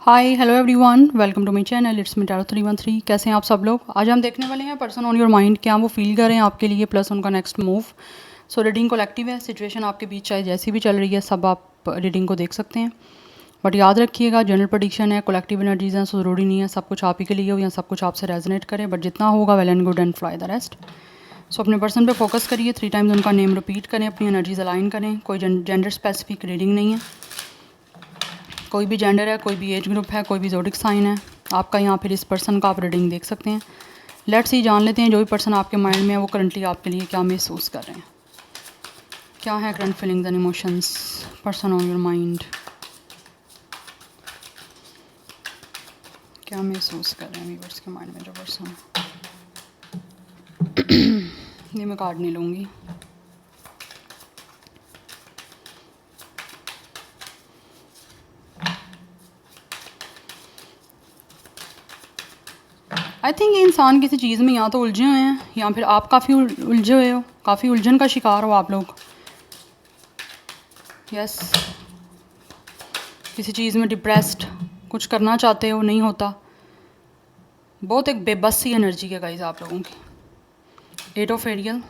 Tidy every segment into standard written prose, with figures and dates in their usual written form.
Hi hello everyone, welcome to my channel. It's me Taro313। कैसे हैं आप सब लोग? आज हम देखने वाले हैं पर्सन ऑन योर माइंड, क्या वो फील कर रहे हैं आपके लिए, प्लस उनका next move. So reading collective है, सिचुएशन आपके बीच चाहे जैसी भी चल रही है, सब आप रीडिंग को देख सकते हैं। बट याद रखिएगा, जनरल प्रेडिक्शन है, कलेक्टिव एनर्जीज हैं, सो ज़रूरी नहीं है सब कुछ आप ही के लिए हो या सब कुछ आपसे रेजोनेट करे, बट जितना होगा well and good and fly the rest. So अपने पर्सन पे फोकस करिए, 3 टाइम्स उनका नेम रिपीट करें, अपनी एनर्जीज अलाइन करें। कोई जेंडर स्पेसिफिक रीडिंग नहीं है, कोई भी जेंडर है, कोई भी एज ग्रुप है, कोई भी ज़ोडिक साइन है आपका, यहाँ फिर इस पर्सन का आप रीडिंग देख सकते हैं। लेट्स सी, जान लेते हैं जो भी पर्सन आपके माइंड में है वो करंटली आपके लिए क्या महसूस कर रहे हैं, क्या है current feelings and emotions person on your mind, क्या महसूस कर रहे हैं व्यूअर्स के माइंड में जो पर्सन। ये मैं कार्ड नहीं लूँगी। आई थिंक ये इंसान किसी चीज़ में या तो उलझे हुए हैं या फिर आप काफ़ी उलझे हुए हो, काफ़ी उलझन का शिकार हो आप लोग। यस, किसी चीज़ में डिप्रेस्ड, कुछ करना चाहते हो नहीं होता। बहुत एक बेबस सी एनर्जी है गाइस आप लोगों की। 8 of Ariel,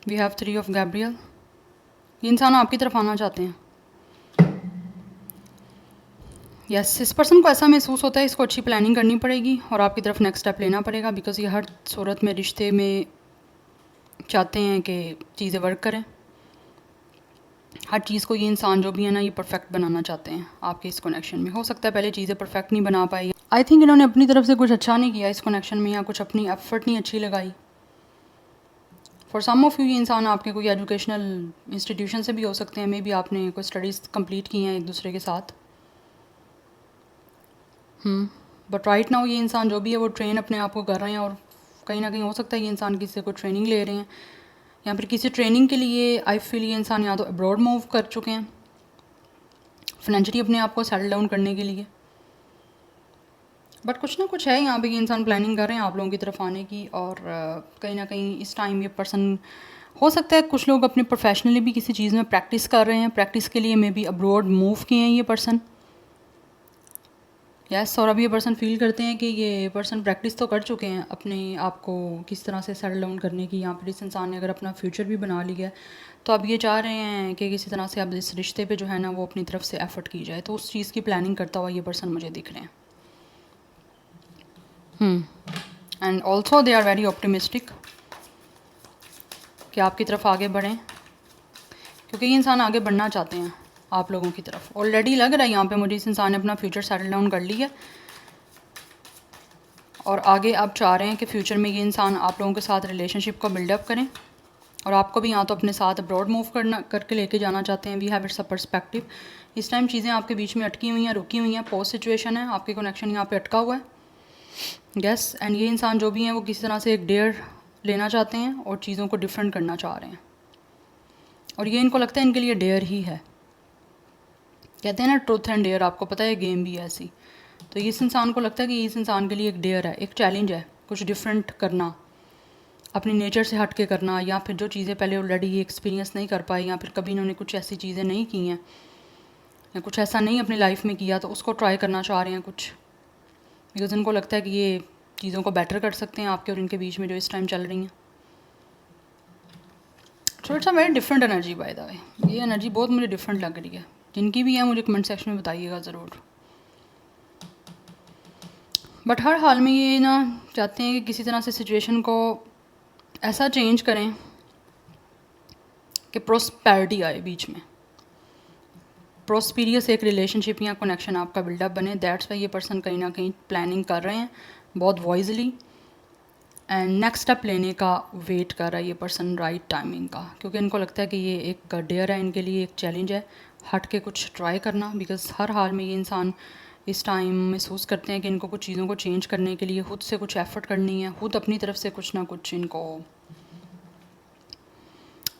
we have 3 of Gabriel. ये इंसान आपकी तरफ आना चाहते हैं। यस, इस पर्सन को ऐसा महसूस होता है इसको अच्छी प्लानिंग करनी पड़ेगी और आपकी तरफ नेक्स्ट स्टेप लेना पड़ेगा, बिकॉज ये हर सूरत में रिश्ते में चाहते हैं कि चीज़ें वर्क करें। हर चीज़ को ये इंसान जो भी है ना, ये परफेक्ट बनाना चाहते हैं आपके इस कनेक्शन में। हो सकता है पहले चीज़ें परफेक्ट नहीं बना पाई, आई थिंक इन्होंने अपनी तरफ से कुछ अच्छा नहीं किया इस कनेक्शन में, या कुछ अपनी एफर्ट नहीं अच्छी लगाई। फॉर सम ऑफ यू ये इंसान आपके कोई एजुकेशनल इंस्टीट्यूशन से भी हो सकते हैं, मे बी आपने कोई स्टडीज़ कंप्लीट की हैं एक दूसरे के साथ। बट राइट नाउ ये इंसान जो भी है वो ट्रेन अपने आप को कर रहे हैं, और कहीं ना कहीं हो सकता है ये इंसान किसी से कोई ट्रेनिंग ले रहे हैं, या फिर किसी ट्रेनिंग के लिए आई फील ये इंसान या तो अब्रॉड मूव कर चुके हैं फाइनेंशियली अपने आप को सेटल डाउन करने के लिए। बट कुछ ना कुछ है यहाँ पे, ये इंसान प्लानिंग कर रहे हैं आप लोगों की तरफ आने की, और कहीं ना कहीं इस टाइम ये पर्सन, हो सकता है कुछ लोग अपने प्रोफेशनली भी किसी चीज़ में प्रैक्टिस कर रहे हैं, प्रैक्टिस के लिए मे बी अब्रॉड मूव किए हैं ये पर्सन। यस, और अभी ये पर्सन फील करते हैं कि ये पर्सन प्रैक्टिस तो कर चुके हैं अपने आप को किस तरह से सेटल डाउन करने की। यहाँ पर इस इंसान ने अगर अपना फ्यूचर भी बना लिया है, तो अब ये चाह रहे हैं कि किसी तरह से अब इस रिश्ते पे जो है ना वो अपनी तरफ से एफर्ट की जाए, तो उस चीज़ की प्लानिंग करता हुआ ये पर्सन मुझे दिख रहे हैं। And also they are very optimistic कि आपकी तरफ आगे बढ़ें, क्योंकि ये इंसान आगे बढ़ना चाहते हैं आप लोगों की तरफ। ऑलरेडी लग रहा है यहाँ पे मुझे इस इंसान ने अपना फ्यूचर सेटल डाउन कर लिया है, और आगे आप चाह रहे हैं कि फ्यूचर में ये इंसान आप लोगों के साथ रिलेशनशिप को बिल्डअप करें, और आपको भी यहाँ तो अपने साथ अब्रॉड मूव करके लेके जाना चाहते हैं। We have it's a perspective. इस टाइम चीज़ें आपके बीच में अटकी हुई हैं, रुकी हुई हैं, पोस्ट सिचुएशन है, आपके कनेक्शन यहाँ पे अटका हुआ है। यस, एंड ये इंसान जो भी हैं वो किसी तरह से एक डेयर लेना चाहते हैं और चीज़ों को डिफरेंट करना चाह रहे हैं, और ये इनको लगता है इनके लिए डेयर ही है। कहते हैं ना ट्रूथ एंड डेयर, आपको पता है गेम भी है ऐसी। तो इस इंसान को लगता है कि इस इंसान के लिए एक डेयर है, एक चैलेंज है, कुछ डिफरेंट करना, अपनी नेचर से हट के करना, या फिर जो चीज़ें पहले ऑलरेडी ये एक्सपीरियंस नहीं कर पाए, या फिर कभी इन्होंने कुछ ऐसी चीज़ें नहीं की हैं या कुछ ऐसा नहीं अपनी लाइफ में किया, तो उसको ट्राई करना चाह रहे हैं कुछ, बिकॉज उनको लगता है कि ये चीज़ों को बेटर कर सकते हैं आपके और इनके बीच में जो इस टाइम चल रही हैं। So it's a very different energy by the way. ये एनर्जी बहुत मुझे डिफरेंट लग रही है। जिनकी भी है मुझे कमेंट सेक्शन में बताइएगा ज़रूर। बट हर हाल में ये ना चाहते हैं कि किसी तरह से सिचुएशन को ऐसा चेंज करें कि प्रोस्पेरिटी आए बीच में, प्रोस्पीरियस एक रिलेशनशिप या कनेक्शन आपका बिल्डअप बने। दैट्स वाई ये पर्सन कहीं ना कहीं प्लानिंग कर रहे हैं बहुत वॉइजली, एंड नेक्स्ट स्टेप लेने का वेट कर रहा है ये पर्सन राइट टाइमिंग का, क्योंकि इनको लगता है कि ये एक डेयर है इनके लिए, एक चैलेंज है हट के कुछ ट्राई करना। बिकॉज हर हाल में ये इंसान इस टाइम महसूस करते हैं कि इनको कुछ चीज़ों को चेंज करने के लिए खुद से कुछ एफर्ट करनी है, खुद अपनी तरफ से कुछ ना कुछ इनको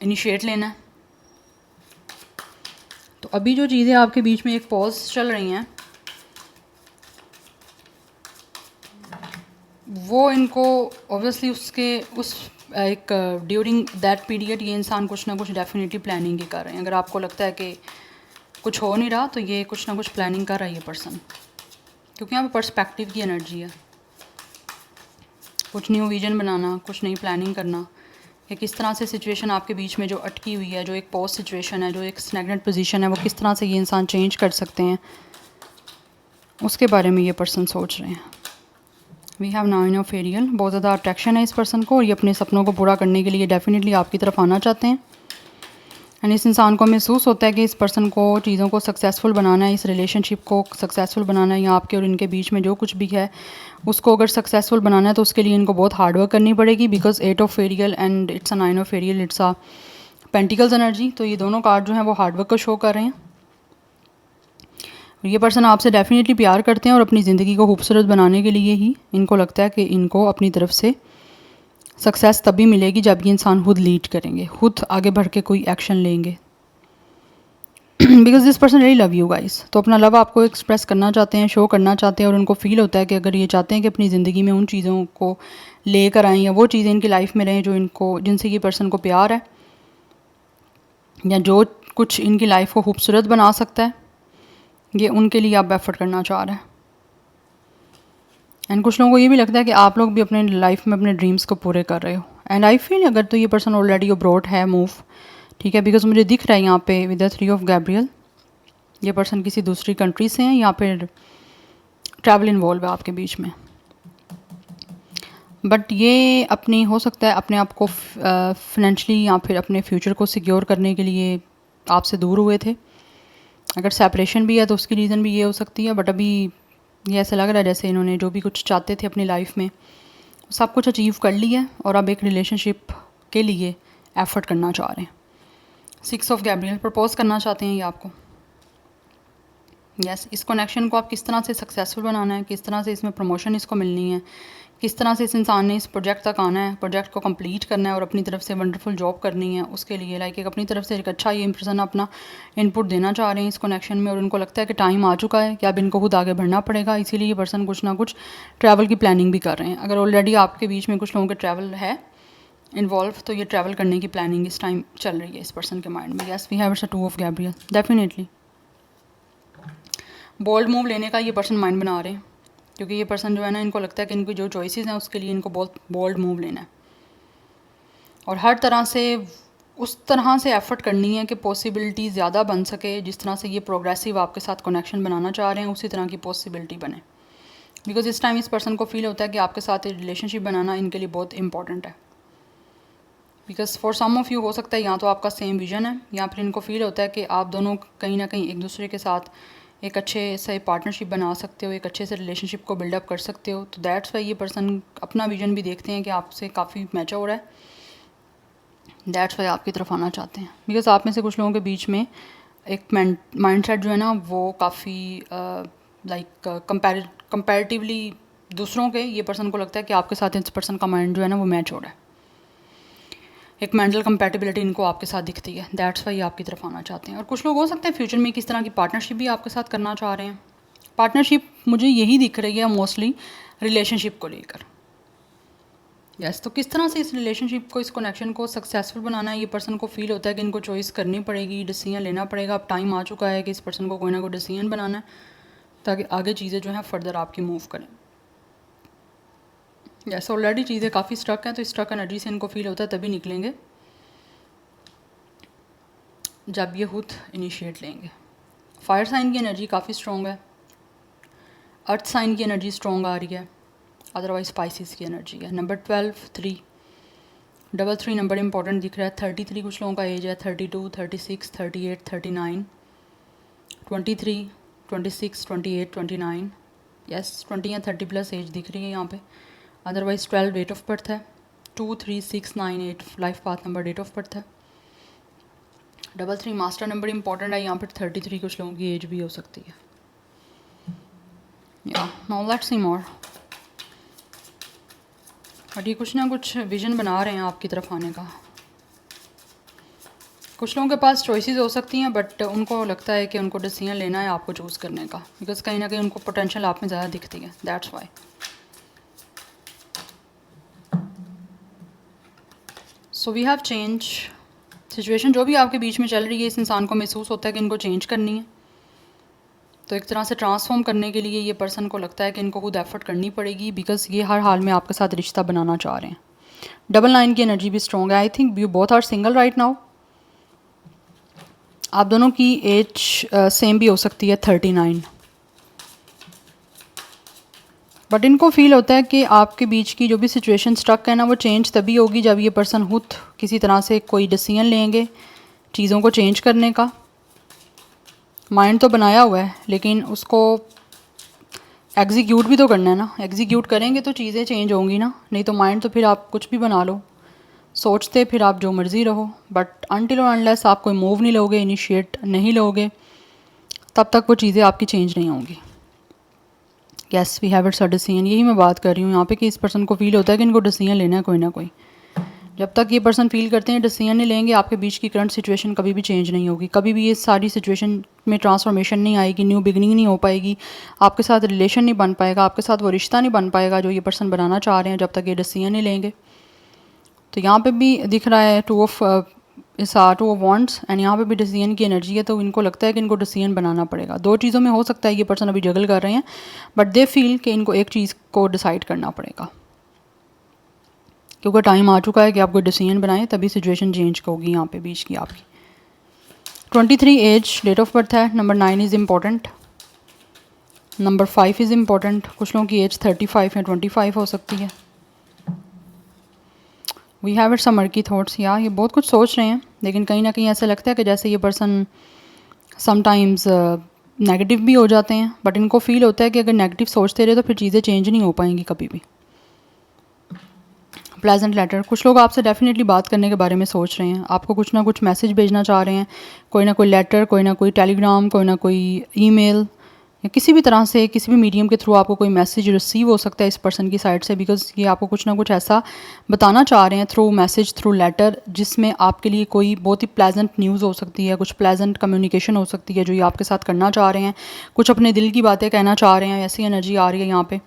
इनिशिएट लेना है। तो अभी जो चीज़ें आपके बीच में एक पॉज चल रही हैं, वो इनको ऑब्वियसली उस एक ड्यूरिंग दैट पीरियड ये इंसान कुछ ना कुछ डेफिनेटली प्लानिंग ही कर रहे हैं। अगर आपको लगता है कि कुछ हो नहीं रहा तो ये कुछ ना कुछ प्लानिंग कर रहा है ये पर्सन, क्योंकि यहाँ पर पर्सपेक्टिव की एनर्जी है। कुछ न्यू विजन बनाना, कुछ नई प्लानिंग करना, कि किस तरह से सिचुएशन आपके बीच में जो अटकी हुई है, जो एक पोस्ट सिचुएशन है, जो एक स्टैग्नेंट पोजीशन है, वो किस तरह से ये इंसान चेंज कर सकते हैं, उसके बारे में ये पर्सन सोच रहे हैं। We have nine of Ariel, बहुत ज़्यादा अट्रैक्शन है इस पर्सन को और ये अपने सपनों को पूरा करने के लिए डेफिनेटली आपकी तरफ आना चाहते हैं। एंड इस इंसान को महसूस होता है कि इस पर्सन को चीज़ों को सक्सेसफुल बनाना है, इस रिलेशनशिप को सक्सेसफुल बनाना है, या आपके और इनके बीच में जो कुछ भी है उसको अगर सक्सेसफुल बनाना है तो उसके लिए इनको बहुत हार्ड वर्क करनी पड़ेगी। Because 8 of Ariel and it's a 9 of Ariel, it's a pentacles energy. तो ये दोनों कार्ड जो हैं वो हार्ड वर्क को शो कर रहे हैं। ये पर्सन आपसे डेफिनेटली प्यार करते हैं और अपनी ज़िंदगी को खूबसूरत बनाने के लिए ही इनको लगता है कि इनको अपनी तरफ से सक्सेस तभी मिलेगी जब ये इंसान खुद लीड करेंगे, खुद आगे बढ़ के कोई एक्शन लेंगे। Because this person really love you guys, तो अपना लव आपको एक्सप्रेस करना चाहते हैं, शो करना चाहते हैं, और उनको फील होता है कि अगर ये चाहते हैं कि अपनी ज़िंदगी में उन चीज़ों को लेकर आएँ या वो चीज़ें इनकी लाइफ में रहें जो इनको, जिनसे ये पर्सन को प्यार है, या जो कुछ इनकी लाइफ को खूबसूरत बना सकता है, ये उनके लिए आप एफर्ट करना चाह रहे हैं। एंड कुछ लोगों को ये भी लगता है कि आप लोग भी अपने लाइफ में अपने ड्रीम्स को पूरे कर रहे हो। एंड आई फील अगर तो ये पर्सन ऑलरेडी अब्रॉड है, मूव, ठीक है, बिकॉज मुझे दिख रहा है यहाँ पे विद द 3 ऑफ गैब्रियल, ये पर्सन किसी दूसरी कंट्री से हैं, यहाँ पे ट्रैवल इन्वॉल्व है आपके बीच में। बट ये अपनी, हो सकता है अपने आप को फाइनेंशली या फिर अपने फ्यूचर को सिक्योर करने के लिए आपसे दूर हुए थे। अगर सेपरेशन भी है तो उसकी रीज़न भी ये हो सकती है। बट अभी ये ऐसा लग रहा है जैसे इन्होंने जो भी कुछ चाहते थे अपनी लाइफ में सब कुछ अचीव कर लिया है और अब एक रिलेशनशिप के लिए एफर्ट करना चाह रहे हैं। 6 ऑफ गैब्रियल, प्रपोज करना चाहते हैं ये आपको। यस, इस कनेक्शन को आप किस तरह से सक्सेसफुल बनाना है, किस तरह से इसमें प्रमोशन इसको मिलनी है, किस तरह से इस इंसान ने इस प्रोजेक्ट तक आना है, प्रोजेक्ट को कंप्लीट करना है और अपनी तरफ से वंडरफुल जॉब करनी है, उसके लिए लाइक एक अपनी तरफ से एक अच्छा ये पर्सन अपना इनपुट देना चाह रहे हैं इस कनेक्शन में। और उनको लगता है कि टाइम आ चुका है कि अब इनको खुद आगे बढ़ना पड़ेगा, इसीलिए ये पर्सन कुछ ना कुछ ट्रैवल की प्लानिंग भी कर रहे हैं। अगर ऑलरेडी आपके बीच में कुछ लोगों के ट्रैवल है इन्वॉल्व, तो ये ट्रैवल करने की प्लानिंग इस टाइम चल रही है इस पर्सन के माइंड में। Yes, we have it's a 2 of Gabriel, definitely bold move लेने का ये पर्सन माइंड बना रहे हैं, क्योंकि ये पर्सन जो है ना, इनको लगता है कि इनकी जो चॉइसेस हैं उसके लिए इनको बहुत बोल्ड मूव लेना है और हर तरह से उस तरह से एफर्ट करनी है कि पॉसिबिलिटी ज़्यादा बन सके। जिस तरह से ये प्रोग्रेसिव आपके साथ कनेक्शन बनाना चाह रहे हैं उसी तरह की पॉसिबिलिटी बने। बिकॉज इस टाइम इस पर्सन को फील होता है कि आपके साथ रिलेशनशिप बनाना इनके लिए बहुत इंपॉर्टेंट है। Because for some of you हो सकता है या तो आपका सेम विजन है, या फिर इनको फील होता है कि आप दोनों कहीं ना कहीं एक दूसरे के साथ एक अच्छे से पार्टनरशिप बना सकते हो, एक अच्छे से रिलेशनशिप को बिल्डअप कर सकते हो। तो दैट्स वाई ये पर्सन अपना विजन भी देखते हैं कि आपसे काफ़ी मैच हो रहा है, दैट्स वाई आपकी तरफ आना चाहते हैं। बिकॉज आप में से कुछ लोगों के बीच में एक माइंड सेट जो है ना वो काफ़ी लाइक कंपैरेटिवली दूसरों के, ये पर्सन को लगता है कि आपके साथ इस पर्सन का माइंड जो है ना वो मैच हो रहा है, एक मेंटल कंपैटिबिलिटी इनको आपके साथ दिखती है, दैट्स वाई आपकी तरफ आना चाहते हैं। और कुछ लोग हो सकते हैं फ्यूचर में किस तरह की पार्टनरशिप भी आपके साथ करना चाह रहे हैं। पार्टनरशिप मुझे यही दिख रही है मोस्टली रिलेशनशिप को लेकर। यस, तो किस तरह से इस रिलेशनशिप को, इस कनेक्शन को सक्सेसफुल बनाना है, ये पर्सन को फील होता है कि इनको चॉइस करनी पड़ेगी, डिसीजन लेना पड़ेगा। अब टाइम आ चुका है कि इस पर्सन को कोई ना कोई डिसीजन बनाना है ताकि आगे चीज़ें जो हैं फर्दर आपकी मूव करें। यस, ऑलरेडी चीज़ें काफ़ी स्टक हैं, तो स्टक एनर्जी से इनको फील होता है तभी निकलेंगे जब ये खुद इनिशिएट लेंगे। फायर साइन की एनर्जी काफ़ी स्ट्रॉन्ग है, अर्थ साइन की एनर्जी स्ट्रॉन्ग आ रही है, अदरवाइज स्पाइसिस की एनर्जी है। नंबर 12, 3, 3 नंबर इंपॉर्टेंट दिख रहा है। 33 कुछ लोगों का एज है, 32, 36, 38, 39, 23, 26, 28, 29। यस, 20 या 30 प्लस एज दिख रही है यहाँ पे। अदरवाइज 12 डेट ऑफ बर्थ है, 2, 3, 6, 9, 8 life path number date of birth है। 3 मास्टर नंबर इंपॉर्टेंट है यहाँ पर। 33 कुछ लोगों की एज भी हो सकती है। या now let's see more. But ये कुछ ना कुछ विजन बना रहे हैं आपकी तरफ आने का। कुछ लोगों के पास चॉइसेस हो सकती हैं, बट उनको लगता है कि उनको डिसीजन लेना है आपको चूज़ करने का, बिकॉज कहीं ना कहीं उनको पोटेंशियल आप में ज़्यादा दिखती है, that's why. So we have change situation. जो भी आपके बीच में चल रही है, इस इंसान को महसूस होता है कि इनको चेंज करनी है, तो एक तरह से ट्रांसफॉर्म करने के लिए ये पर्सन को लगता है कि इनको खुद एफर्ट करनी पड़ेगी, बिकॉज ये हर हाल में आपके साथ रिश्ता बनाना चाह रहे हैं। 99 की एनर्जी भी स्ट्रॉन्ग है। I think you both are single right now. आप दोनों की एज सेम भी हो सकती है, 39, बट इनको फील होता है कि आपके बीच की जो भी सिचुएशन स्टक है ना, वो चेंज तभी होगी जब ये पर्सन खुद किसी तरह से कोई डिसीजन लेंगे चीज़ों को चेंज करने का। माइंड तो बनाया हुआ है, लेकिन उसको एग्जीक्यूट भी तो करना है ना। एग्जीक्यूट करेंगे तो चीज़ें चेंज होंगी ना, नहीं तो माइंड तो फिर आप कुछ भी बना लो, सोचते फिर आप जो मर्ज़ी रहो, बट अनटिल और अनलेस आप कोई मूव नहीं लोगे, इनिशिएट नहीं लोगे, तब तक वो चीज़ें आपकी चेंज नहीं होंगी। Yes, we have it's a decision. यही मैं बात कर रही हूँ यहाँ पे कि इस पर्सन को फील होता है कि इनको डिसीजन लेना है कोई ना कोई। जब तक ये पर्सन फील करते हैं डिसीजन नहीं लेंगे, आपके बीच की करंट सिचुएशन कभी भी चेंज नहीं होगी, कभी भी ये सारी सिचुएशन में ट्रांसफॉर्मेशन नहीं आएगी, न्यू बिगनिंग नहीं हो पाएगी, आपके साथ रिलेशन नहीं बन पाएगा, आपके साथ वो रिश्ता नहीं बन पाएगा जो ये पर्सन बनाना चाह रहे हैं, जब तक ये डिसीजन नहीं लेंगे। तो यहाँ पे भी दिख रहा है टू ऑफ वांट्स, एंड यहाँ पे भी डिसीजन की एनर्जी है, तो इनको लगता है कि इनको डिसीजन बनाना पड़ेगा। दो चीज़ों में हो सकता है ये पर्सन अभी जगल कर रहे हैं, बट दे फील कि इनको एक चीज़ को डिसाइड करना पड़ेगा, क्योंकि टाइम आ चुका है कि आप कोई डिसीजन बनाएं, तभी सिचुएशन चेंज होगी यहाँ पे बीच की आपकी। 23 एज, डेट ऑफ बर्थ है। Number 9 is important, number 5 is important. कुछ लोगों की एज 35 या 25 हो सकती है। We have it some murky thoughts, या ये बहुत कुछ सोच रहे हैं, लेकिन कहीं ना कहीं ऐसा लगता है कि जैसे ये पर्सन समटाइम्स नेगेटिव भी हो जाते हैं, बट इनको फील होता है कि अगर नेगेटिव सोचते रहे तो फिर चीज़ें चेंज नहीं हो पाएंगी कभी भी। प्लेजेंट लेटर, कुछ लोग आपसे डेफिनेटली बात करने के बारे में सोच रहे हैं, आपको कुछ ना कुछ मैसेज भेजना चाह रहे हैं, कोई ना कोई लेटर, कोई ना कोई टेलीग्राम, कोई ना कोई ईमेल, या किसी भी तरह से किसी भी मीडियम के थ्रू आपको कोई मैसेज रिसीव हो सकता है इस पर्सन की साइड से, बिकॉज ये आपको कुछ ना कुछ ऐसा बताना चाह रहे हैं थ्रू मैसेज, थ्रू लेटर, जिसमें आपके लिए कोई बहुत ही प्लेजेंट न्यूज़ हो सकती है, कुछ प्लेजेंट कम्युनिकेशन हो सकती है जो ये आपके साथ करना चाह रहे हैं, कुछ अपने दिल की बातें कहना चाह रहे हैं। ऐसी एनर्जी आ रही है यहाँ पे।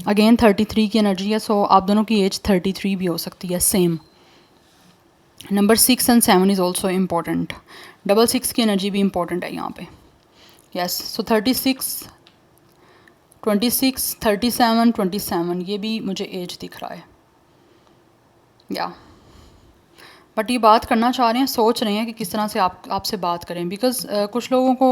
अगेन 33 की एनर्जी है, सो आप दोनों की एज 33 भी हो सकती है, same. Number 6 and 7 is also important. 66 की एनर्जी भी इम्पॉर्टेंट है यहाँ पे। यस, सो 36, 26, 37, 27, ये भी मुझे एज दिख रहा है, या बट ये बात करना चाह रहे हैं, सोच रहे हैं कि किस तरह से आपसे बात करें, बिकॉज कुछ लोगों को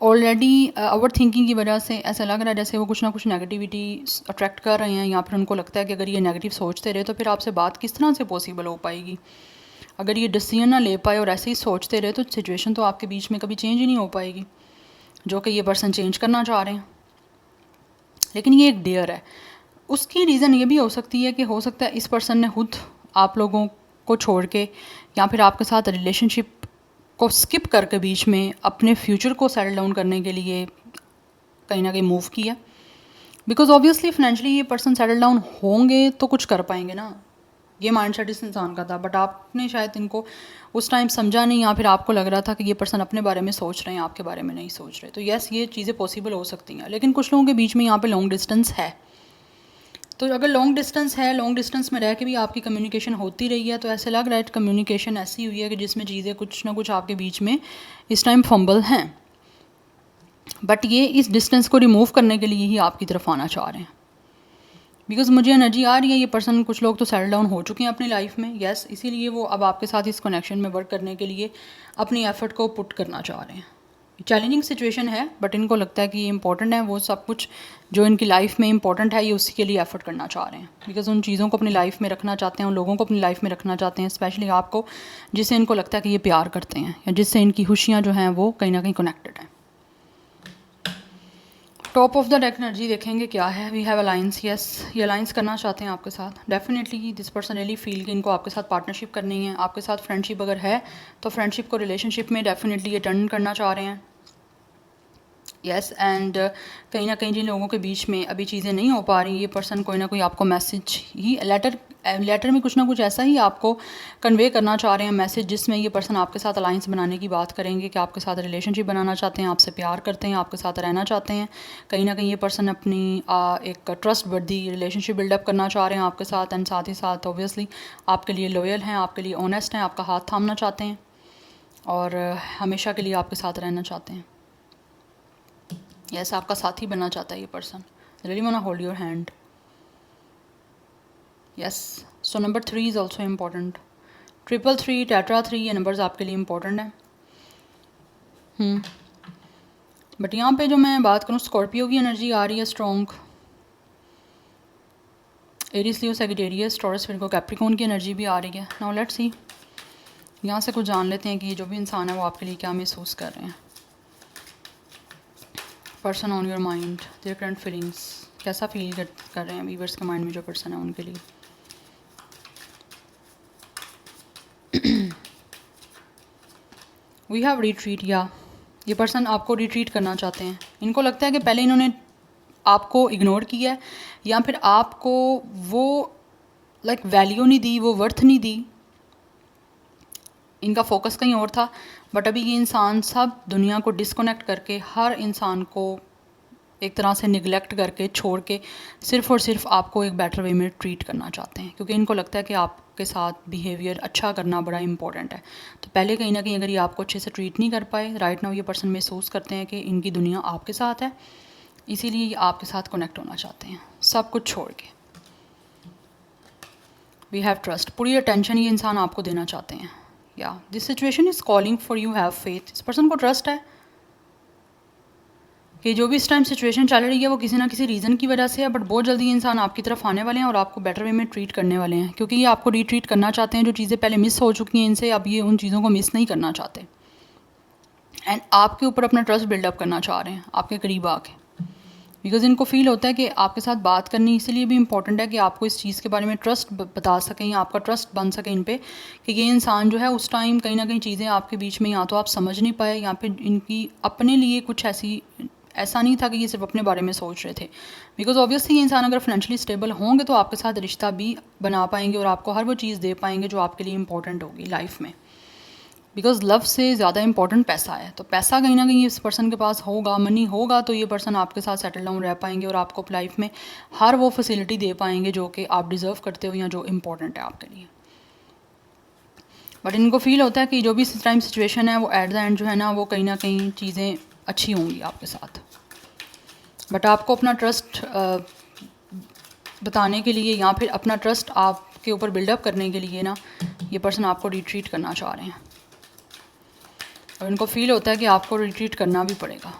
ऑलरेडी ओवर थिंकिंग की वजह से ऐसा लग रहा है जैसे वो कुछ ना कुछ नेगेटिविटी अट्रैक्ट कर रहे हैं, या फिर उनको लगता है कि अगर ये नेगेटिव सोचते रहे तो फिर आपसे बात किस तरह से पॉसिबल हो पाएगी। अगर ये डिसीजन ना ले पाए और ऐसे ही सोचते रहे तो सिचुएशन तो आपके बीच में कभी चेंज ही नहीं हो पाएगी, जो कि ये पर्सन चेंज करना चाह रहे हैं। लेकिन ये एक डेयर है। उसकी रीज़न ये भी हो सकती है कि हो सकता है इस पर्सन ने खुद आप लोगों को छोड़ के या फिर आपके साथ रिलेशनशिप को स्किप करके बीच में अपने फ्यूचर को सेटल डाउन करने के लिए कहीं ना कहीं मूव किया, बिकॉज ऑब्वियसली फाइनेंशियली ये पर्सन सेटल डाउन होंगे तो कुछ कर पाएंगे ना, ये माइंडसेट इस इंसान का था, बट आपने शायद इनको उस टाइम समझा नहीं, या फिर आपको लग रहा था कि ये पर्सन अपने बारे में सोच रहे हैं, आपके बारे में नहीं सोच रहे। तो यस, ये चीज़ें पॉसिबल हो सकती हैं, लेकिन कुछ लोगों के बीच में यहाँ पे लॉन्ग डिस्टेंस है। तो अगर लॉन्ग डिस्टेंस है, लॉन्ग डिस्टेंस में रह के भी आपकी कम्युनिकेशन होती रही है, तो ऐसे लग रहा है कम्युनिकेशन ऐसी हुई है कि जिसमें चीज़ें कुछ ना कुछ आपके बीच में इस टाइम फंबल हैं, बट ये इस डिस्टेंस को रिमूव करने के लिए ही आपकी तरफ आना चाह रहे हैं, बिकॉज मुझे एनर्जी आ रही है ये पर्सन, कुछ लोग तो सेटल डाउन हो चुके हैं अपनी लाइफ में, यस, इसीलिए वो अब आपके साथ इस कनेक्शन में वर्क करने के लिए अपनी एफर्ट को पुट करना चाह रहे हैं। चैलेंजिंग सिचुएशन है, बट इनको लगता है कि ये इंपॉर्टेंट है, वो सब कुछ जो इनकी लाइफ में इंपॉर्टेंट है ये उसी के लिए एफर्ट करना चाह रहे हैं, बिकॉज उन चीज़ों को अपनी लाइफ में रखना चाहते हैं, उन लोगों को अपनी लाइफ में रखना चाहते हैं, स्पेशली आपको, जिससे इनको लगता है कि ये प्यार करते हैं या जिससे इनकी खुशियाँ जो हैं वो कहीं ना कहीं कनेक्टेड हैं। Top of the deck energy देखेंगे क्या है। वी हैव अलाइंस, यस, ये अलाइंस करना चाहते हैं आपके साथ definitely. This person really feel कि इनको आपके साथ पार्टनरशिप करनी है, आपके साथ फ्रेंडशिप अगर है तो फ्रेंडशिप को रिलेशनशिप में डेफिनेटली ये टर्न करना चाह रहे हैं। यस एंड कहीं ना कहीं जिन लोगों के बीच में अभी चीज़ें नहीं हो पा रही, ये पर्सन कोई ना कोई आपको मैसेज ही लेटर में कुछ ना कुछ ऐसा ही आपको कन्वे करना चाह रहे हैं मैसेज, जिसमें ये पर्सन आपके साथ अलाइंस बनाने की बात करेंगे कि आपके साथ रिलेशनशिप बनाना चाहते हैं, आपसे प्यार करते हैं, आपके साथ रहना चाहते हैं। कहीं ना कहीं ये पर्सन अपनी एक ट्रस्ट वर्दी रिलेशनशिप बिल्डअप करना चाह रहे हैं आपके साथ, एंड साथ ही साथ ऑब्वियसली आपके लिए लॉयल हैं, आपके लिए ऑनेस्ट हैं, आपका हाथ थामना चाहते हैं और हमेशा के लिए आपके साथ रहना चाहते हैं। यस, आपका साथी बनना चाहता है ये person. Really want to hold your hand. Yes, so number 3 is also important. 333, tetra 3, ये नंबर्स आपके लिए इम्पोर्टेंट हैं। बट यहाँ पे जो मैं बात करूँ, स्कॉर्पियो की एनर्जी आ रही है स्ट्रॉन्ग, एरीज, लियो, सैजिटेरियस, टॉरस, विर्गो, कैप्रिकॉर्न की एनर्जी भी आ रही है। नाउ लेट्स सी, यहाँ से कुछ जान लेते हैं कि ये जो भी इंसान है वो आपके लिए क्या महसूस कर रहे हैं। Person on your mind, their current feelings, कैसा फील कर रहे हैं वीवर्स के माइंड में जो पर्सन है उनके लिए। वी हैव रिट्रीट, या ये पर्सन आपको रिट्रीट करना चाहते हैं। इनको लगता है कि पहले इन्होंने आपको इग्नोर किया है, या फिर आपको वो वैल्यू नहीं दी, वो वर्थ नहीं दी, इनका फोकस कहीं और था। बट अभी ये इंसान सब दुनिया को डिस्कनेक्ट करके, हर इंसान को एक तरह से निगलेक्ट करके, छोड़ के सिर्फ़ और सिर्फ आपको एक बेटर वे में ट्रीट करना चाहते हैं, क्योंकि इनको लगता है कि आपके साथ बिहेवियर अच्छा करना बड़ा इंपॉर्टेंट है। तो पहले कहीं ना कहीं अगर ये आपको अच्छे से ट्रीट नहीं कर पाए, राइट नाउ ये पर्सन महसूस करते हैं कि इनकी दुनिया आपके साथ है, इसीलिए ये आपके साथ कनेक्ट होना चाहते हैं सब कुछ छोड़ के। वी हैव ट्रस्ट, पूरी अटेंशन ये इंसान आपको देना चाहते हैं। या this situation is calling for you have faith. इस पर्सन को ट्रस्ट है कि जो भी इस टाइम सिचुएशन चल रही है वो किसी ना किसी रीज़न की वजह से है, बट बहुत जल्दी इंसान आपकी तरफ आने वाले हैं और आपको बेटर वे में ट्रीट करने वाले हैं, क्योंकि ये आपको रीट्रीट करना चाहते हैं। जो चीज़ें पहले मिस हो चुकी हैं इनसे, अब ये उन चीज़ों को मिस नहीं करना चाहते, एंड आपके ऊपर अपना ट्रस्ट बिल्डअप करना चाह रहे हैं आपके करीब आके, बिकॉज इनको फील होता है कि आपके साथ बात करनी इसलिए भी इम्पॉर्टेंट है कि आपको इस चीज़ के बारे में ट्रस्ट बता सकें, या आपका ट्रस्ट बन सके इन पे कि ये इंसान जो है उस टाइम कहीं ना कहीं चीज़ें आपके बीच में या तो आप समझ नहीं पाए, या फिर इनकी अपने लिए कुछ ऐसा नहीं था कि ये सिर्फ अपने बारे में सोच रहे थे। बिकॉज ऑब्वियसली ये इंसान अगर फाइनेंशियली स्टेबल होंगे तो आपके साथ रिश्ता भी बना पाएंगे और आपको हर वो चीज़ दे पाएंगे जो आपके लिए इंपॉर्टेंट होगी लाइफ में। बिकॉज लव से ज़्यादा इंपॉर्टेंट पैसा है, तो पैसा कहीं ना कहीं इस पर्सन के पास होगा, मनी होगा, तो ये पर्सन आपके साथ सेटल डाउन रह पाएंगे और आपको लाइफ में हर वो फैसिलिटी दे पाएंगे जो कि आप डिज़र्व करते हो या जो इम्पोर्टेंट है आपके लिए। बट इनको फील होता है कि जो भी इस टाइम सिचुएशन है वो एट द एंड जो है ना वो कहीं ना कहीं चीज़ें अच्छी होंगी आपके साथ। बट आपको अपना ट्रस्ट बताने के लिए या फिर अपना ट्रस्ट आपके ऊपर बिल्डअप करने के लिए ना ये पर्सन आपको रिट्रीट करना चाह रहे हैं, और इनको फील होता है कि आपको रिट्रीट करना भी पड़ेगा।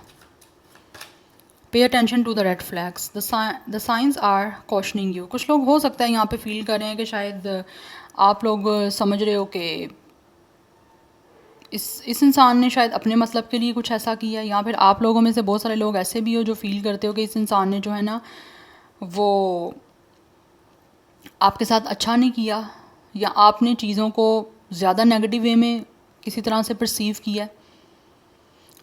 Pay attention to the red flags, the signs are cautioning you. कुछ लोग हो सकता है यहाँ पे फील कर रहे हैं कि शायद आप लोग समझ रहे हो कि इस इंसान ने शायद अपने मतलब के लिए कुछ ऐसा किया, या फिर आप लोगों में से बहुत सारे लोग ऐसे भी हो जो फील करते हो कि इस इंसान ने जो है ना वो आपके साथ अच्छा नहीं किया, या आपने चीज़ों को ज़्यादा नेगेटिव वे में किसी तरह से परसीव किया है।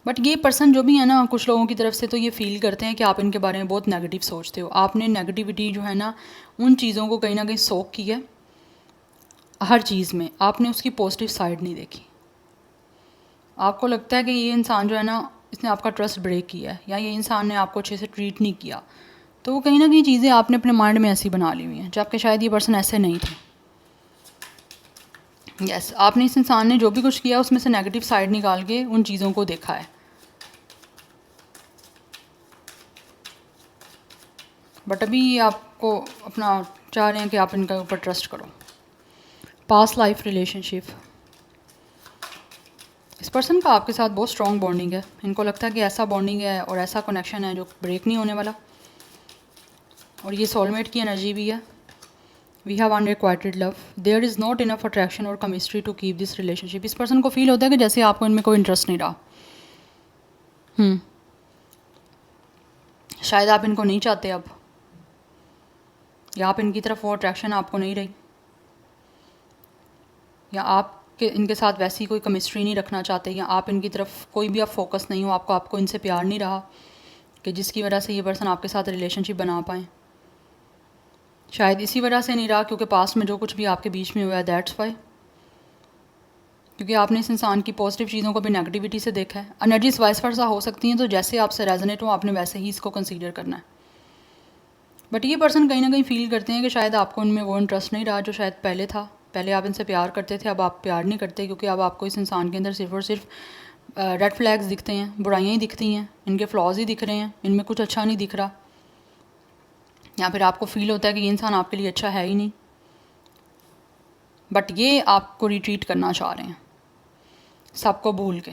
बट ये पर्सन जो भी है ना, कुछ लोगों की तरफ से तो ये फील करते हैं कि आप इनके बारे में बहुत नेगेटिव सोचते हो, आपने नेगेटिविटी जो है ना उन चीज़ों को कहीं ना कहीं सोख की है, हर चीज़ में आपने उसकी पॉजिटिव साइड नहीं देखी। आपको लगता है कि ये इंसान जो है ना इसने आपका ट्रस्ट ब्रेक किया है, या ये इंसान ने आपको अच्छे से ट्रीट नहीं किया, तो वो कहीं ना कहीं चीज़ें आपने अपने माइंड में ऐसी बना ली हुई हैं जबकि शायद ये पर्सन ऐसे नहीं थे। यस, आपने इस इंसान ने जो भी कुछ किया उसमें से नेगेटिव साइड निकाल के उन चीज़ों को देखा है। बट अभी ये आपको अपना चाह रहे हैं कि आप इनके ऊपर ट्रस्ट करो। पास्ट लाइफ रिलेशनशिप, इस पर्सन का आपके साथ बहुत स्ट्रॉन्ग बॉन्डिंग है। इनको लगता है कि ऐसा बॉन्डिंग है और ऐसा कनेक्शन है जो ब्रेक नहीं होने वाला, और ये सोलमेट की एनर्जी भी है। We have unrequited love, there is not enough attraction और chemistry to keep this relationship. इस पर्सन को फील होता है कि जैसे आपको इनमें कोई इंटरेस्ट नहीं रहा। शायद आप इनको नहीं चाहते अब, या आप इनकी तरफ वो अट्रैक्शन आपको नहीं रही, या आप कि इनके साथ वैसी कोई केमिस्ट्री नहीं रखना चाहते, या आप इनकी तरफ कोई भी आप फोकस नहीं हो, आपको इनसे प्यार नहीं रहा कि जिसकी वजह से ये पर्सन आपके साथ रिलेशनशिप बना पाएँ। शायद इसी वजह से नहीं रहा क्योंकि पास्ट में जो कुछ भी आपके बीच में हुआ है, दैट्स वाई, क्योंकि आपने इस इंसान की पॉजिटिव चीज़ों को भी नेगेटिविटी से देखा है। एनर्जीज वाइस वर्सा हो सकती हैं, तो जैसे आपसे रेजोनेट हो आपने वैसे ही इसको कंसीडर करना है। बट ये पर्सन कहीं ना कहीं फील करते हैं कि शायद आपको उनमें वो इंटरेस्ट नहीं रहा जो शायद पहले था। पहले आप इनसे प्यार करते थे, अब आप प्यार नहीं करते, क्योंकि अब आपको इस इंसान के अंदर सिर्फ और सिर्फ रेड फ्लैग्स दिखते हैं, बुराइयाँ ही दिखती हैं, इनके फ्लॉज ही दिख रहे हैं, इनमें कुछ अच्छा नहीं दिख रहा, या फिर आपको फील होता है कि ये इंसान आपके लिए अच्छा है ही नहीं। बट ये आपको रिट्रीट करना चाह रहे हैं सबको भूल के,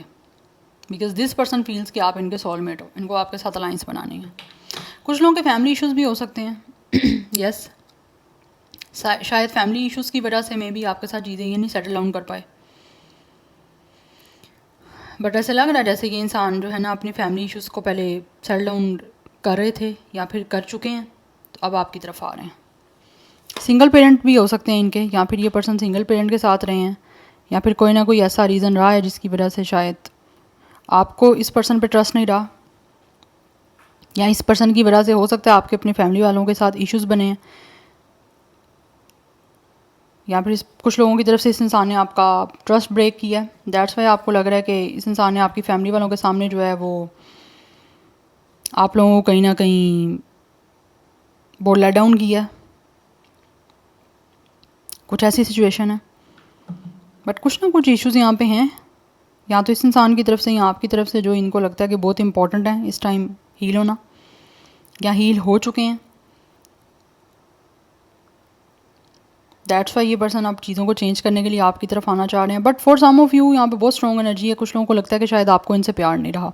बिकॉज दिस पर्सन फील्स कि आप इनके सोलमेट हो, इनको आपके साथ अलाइंस बनानी है। कुछ लोगों के फैमिली इश्यूज़ भी हो सकते हैं यस शायद फैमिली इश्यूज़ की वजह से मैं भी आपके साथ चीज़ें ये नहीं सेटल डाउन कर पाए। बट ऐसे लग रहा है जैसे कि इंसान जो है ना अपनी फैमिली इश्यूज़ को पहले सेटल डाउन कर रहे थे या फिर कर चुके हैं, तो अब आपकी तरफ आ रहे हैं। सिंगल पेरेंट भी हो सकते हैं इनके, या फिर ये पर्सन सिंगल पेरेंट के साथ रहे हैं, या फिर कोई ना कोई ऐसा रीज़न रहा है जिसकी वजह से शायद आपको इस पर्सन पे ट्रस्ट नहीं रहा, या इस पर्सन की वजह से हो सकता है आपके अपनी फैमिली वालों के साथ इश्यूज़ बने हैं, या फिर कुछ लोगों की तरफ से इस इंसान ने आपका ट्रस्ट ब्रेक किया है। दैट्स वाई आपको लग रहा है कि इस इंसान ने आपकी फैमिली वालों के सामने जो है वो आप लोगों को कहीं ना कहीं वो लेट डाउन किया है, कुछ ऐसी सिचुएशन है। बट कुछ ना कुछ इश्यूज़ यहाँ पे हैं, या तो इस इंसान की तरफ से या आपकी तरफ से, जो इनको लगता है कि बहुत इंपॉर्टेंट है इस टाइम हील होना, या हील हो चुके हैं। दैट्स वाई ये पर्सन आप चीज़ों को चेंज करने के लिए आपकी तरफ आना चाह रहे हैं। But for some of you यहाँ पे बहुत स्ट्रॉन्ग एनर्जी है। कुछ लोगों को लगता है कि शायद आपको इनसे प्यार नहीं रहा,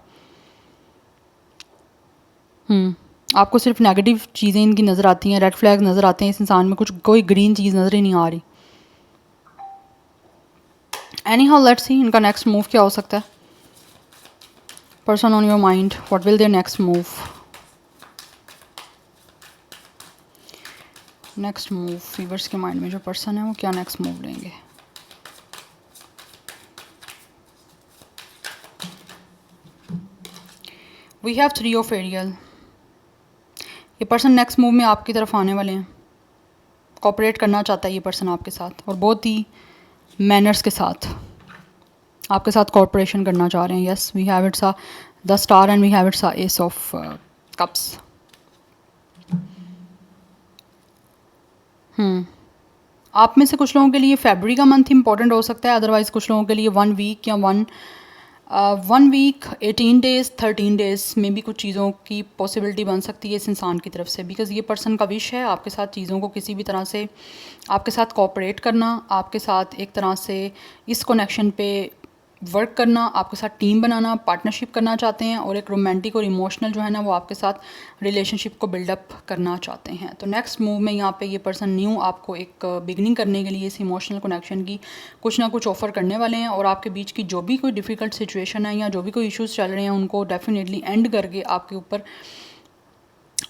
आपको सिर्फ नेगेटिव चीज़ें इनकी नज़र आती हैं, रेड फ्लैग नज़र आते हैं इस इंसान में, कुछ कोई ग्रीन चीज़ नज़र ही नहीं आ रही। एनी हाउ लेट्स सी इनका नेक्स्ट मूव क्या हो सकता है। Person on your mind, what will their next move. Next move फीवर्स के माइंड में जो पर्सन है वो क्या नेक्स्ट मूव लेंगे। We have 3 of Ariel. ये पर्सन नेक्स्ट मूव में आपकी तरफ आने वाले हैं, कोऑपरेट करना चाहता है ये पर्सन आपके साथ, और बहुत ही मैनर्स के साथ आपके साथ कोऑपरेशन करना चाह रहे हैं। Yes we have it's a the star and we have it's a ace of cups. आप में से कुछ लोगों के लिए फरवरी का मंथ इंपॉर्टेंट हो सकता है, अदरवाइज़ कुछ लोगों के लिए 1 वीक या 1 वीक 18 डेज़ 13 डेज़ में भी कुछ चीज़ों की पॉसिबिलिटी बन सकती है इस इंसान की तरफ से, बिकॉज़ ये पर्सन का विश है आपके साथ चीज़ों को किसी भी तरह से आपके साथ कोऑपरेट करना, आपके साथ एक तरह से इस कनेक्शन पे वर्क करना, आपके साथ टीम बनाना, पार्टनरशिप करना चाहते हैं, और एक रोमांटिक और इमोशनल जो है ना वो आपके साथ रिलेशनशिप को बिल्डअप करना चाहते हैं। तो नेक्स्ट मूव में यहाँ पे ये पर्सन न्यू आपको एक बिगनिंग करने के लिए इस इमोशनल कनेक्शन की कुछ ना कुछ ऑफ़र करने वाले हैं, और आपके बीच की जो भी कोई डिफ़िकल्ट सिचुएशन है या जो भी कोई इश्यूज़ चल रहे हैं उनको डेफिनेटली एंड करके आपके ऊपर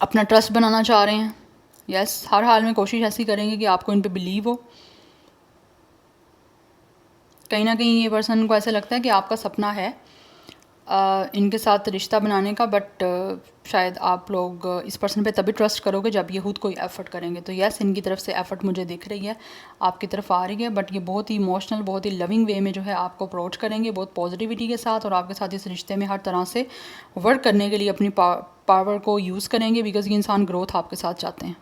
अपना ट्रस्ट बनाना चाह रहे हैं। यस हर हाल में कोशिश ऐसी करेंगे कि आपको इन पर बिलीव हो। कहीं ना कहीं ये पर्सन को ऐसा लगता है कि आपका सपना है इनके साथ रिश्ता बनाने का, बट शायद आप लोग इस पर्सन पे तभी ट्रस्ट करोगे जब ये खुद कोई एफ़र्ट करेंगे। तो यस इनकी तरफ से एफ़र्ट मुझे दिख रही है, आपकी तरफ आ रही है, बट ये बहुत ही इमोशनल बहुत ही लविंग वे में जो है आपको अप्रोच करेंगे, बहुत पॉजिटिविटी के साथ, और आपके साथ इस रिश्ते में हर तरह से वर्क करने के लिए अपनी पावर को यूज़ करेंगे, बिकॉज ये इंसान ग्रोथ आपके साथ चाहते हैं।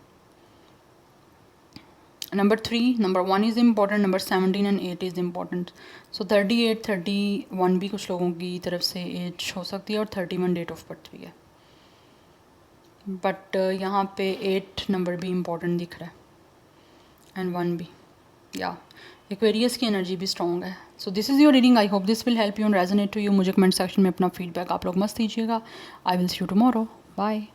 Number 3 number 1 is important, number 17 and 8 is important. So 38 31 भी कुछ लोगों की तरफ से एज हो सकती है, और 31 डेट ऑफ बर्थ भी है, बट यहाँ पे 8 नंबर भी इम्पॉर्टेंट दिख रहा है एंड 1 भी, या एक्वेरियस की एनर्जी भी स्ट्रॉन्ग है। So this is your reading, I hope this will help you and resonate to you. मुझे कमेंट सेक्शन में अपना फीडबैक आप लोग मस्त दीजिएगा। I will see you tomorrow, bye.